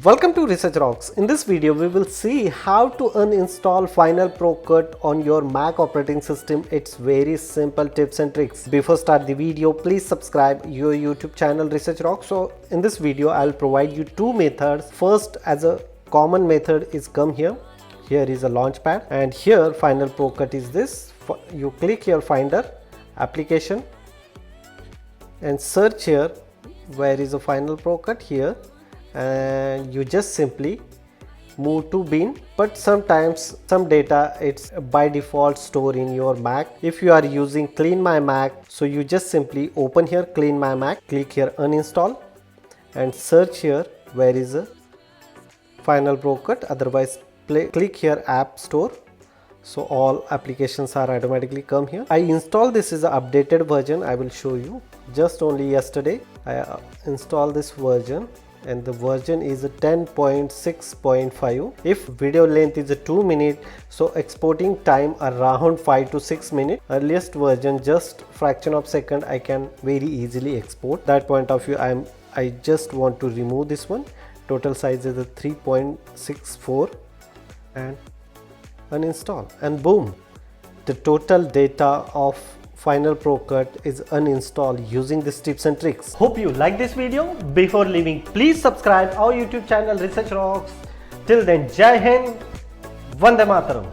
Welcome to Research Rocks. In this video, we will see how to uninstall Final Pro Cut on your Mac operating system. It's very simple tips and tricks. Before start the video, please subscribe your YouTube channel Research Rocks. So in this video, I'll provide you two methods. First, as a common method is come here. Here is a launchpad and here Final Pro Cut is this. You click here Finder, Application and search here where is a Final Pro Cut here. And you just simply move to bin, but sometimes some data it's by default stored in your Mac. If you are using Clean My Mac, so you just simply open here Clean My Mac, click here Uninstall and search here where is a Final Pro Cut, otherwise click here App Store. So all applications are automatically come here. I installed this is an updated version. I will show you. Just only yesterday I installed this version and the version is a 10.6.5. if video length is a 2 minutes, so exporting time around 5 to 6 minutes. Earliest version just fraction of second I can very easily export. That point of view I just want to remove this one. Total size is a 3.64 and uninstall, and boom, the total data of Final Pro Cut is uninstalled using these tips and tricks. Hope you like this video. Before leaving, please subscribe our YouTube channel Research Rocks. Till then, Jai Hind, Vande Mataram.